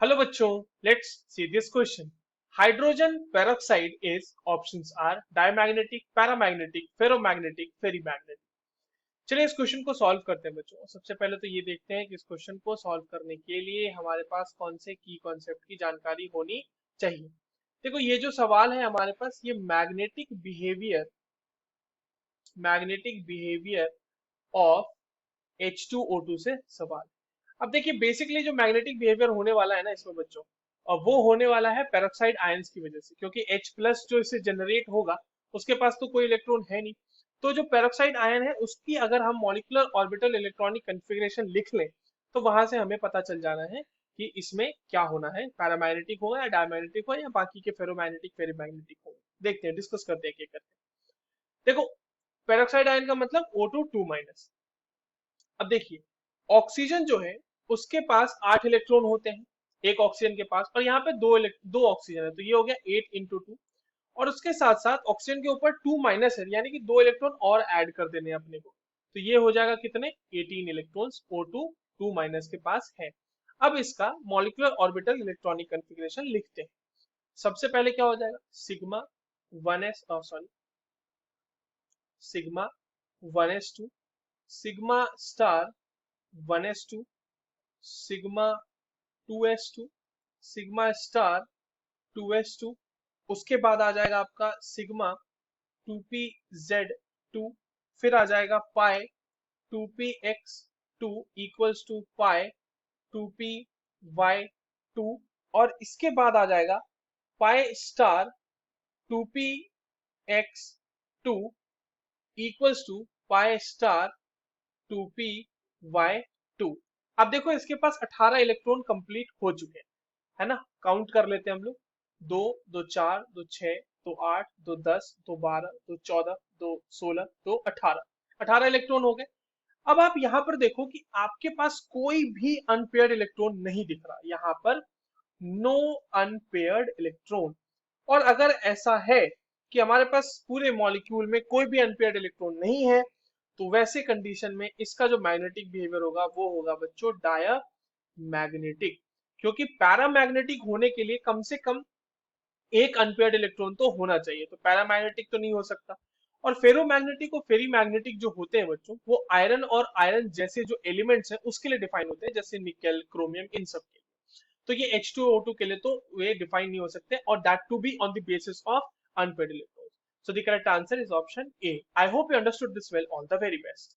Hello बच्चों, let's see this question. Hydrogen peroxide is options are diamagnetic, paramagnetic, ferromagnetic, ferrimagnetic. चलिए इस question को solve करते हैं बच्चों। सबसे पहले तो ये देखते हैं कि इस क्वेश्चन को सॉल्व करने के लिए हमारे पास कौन से की कॉन्सेप्ट की जानकारी होनी चाहिए। देखो, ये जो सवाल है हमारे पास, ये मैग्नेटिक बिहेवियर ऑफ H2O2 से सवाल। अब देखिए, बेसिकली जो मैग्नेटिक बिहेवियर होने वाला है ना इसमें बच्चों, और वो होने वाला है पेरोक्साइड आयंस की वजह से, क्योंकि H प्लस जो इसे जनरेट होगा उसके पास तो कोई इलेक्ट्रॉन है नहीं। तो जो पेरोक्साइड आयन है उसकी अगर हम मॉलिक्यूलर ऑर्बिटल इलेक्ट्रॉनिक कन्फिग्रेशन लिख लें तो वहां से हमें पता चल जाना है कि इसमें क्या होना है, पैरामैग्नेटिक होगा या डायमैग्नेटिक होगा या बाकी के फेरोमैग्नेटिक फेरीमैग्नेटिक होगा। देखते हैं, डिस्कस करते हैं एक एक करके। देखो, पेरोक्साइड आयन का मतलब O2 2 माइनस। अब देखिए, ऑक्सीजन जो है उसके पास 8 इलेक्ट्रॉन होते हैं एक ऑक्सीजन के पास, और यहाँ पे दो ऑक्सीजन है, तो ये हो गया 8 × 2। और उसके साथ साथ ऑक्सीजन के ऊपर 2 माइनस है, यानी कि 2 इलेक्ट्रॉन और ऐड कर देने हैं अपने को। तो ये हो जाएगा कितने, 18 इलेक्ट्रॉन्स O2 2 माइनस के पास है। अब इसका मॉलिक्यूलर ऑर्बिटल इलेक्ट्रॉनिक कन्फिग्रेशन लिखते हैं। सबसे पहले क्या हो जाएगा, sigma 1s, sorry, sigma 1s2, sigma star 1s2, sigma 2s2, sigma star 2s2। उसके बाद आ जाएगा आपका सिग्मा 2p z2। फिर आ जाएगा पाई 2px2 equals to pi 2py2। और इसके बाद आ जाएगा pi star 2px2 equals to pi star 2py2। अब देखो, इसके पास 18 इलेक्ट्रॉन कंप्लीट हो चुके हैं, है ना। काउंट कर लेते हैं हम लोग। दो, दो चार, दो छह, दो आठ, दो 10, दो 12, दो 14, दो 16, दो 18। 18 इलेक्ट्रॉन हो गए। अब आप यहाँ पर देखो कि आपके पास कोई भी अनपेयर्ड इलेक्ट्रॉन नहीं दिख रहा यहाँ पर, नो अनपेयर्ड इलेक्ट्रॉन। और अगर ऐसा है कि हमारे पास पूरे मॉलिक्यूल में कोई भी अनपेयर्ड इलेक्ट्रॉन नहीं है, तो वैसे कंडीशन में इसका जो मैग्नेटिक बिहेवियर होगा वो होगा बच्चों डायमैग्नेटिक। क्योंकि पैरामैग्नेटिक होने के लिए कम से कम एक अनपेयर्ड इलेक्ट्रॉन तो होना चाहिए, तो पैरामैग्नेटिक तो नहीं हो सकता। और फेरोमैग्नेटिक और फेरीमैग्नेटिक जो होते हैं बच्चों, वो आयरन और आयरन जैसे जो एलिमेंट्स हैं उसके लिए डिफाइन होते हैं, जैसे निकेल, क्रोमियम, इन सब के लिए। तो ये H2O2 के लिए तो ये डिफाइन नहीं हो सकते, और that to be on the basis of unpaired electrons. So the correct answer is option A. I hope you understood this well. All the very best.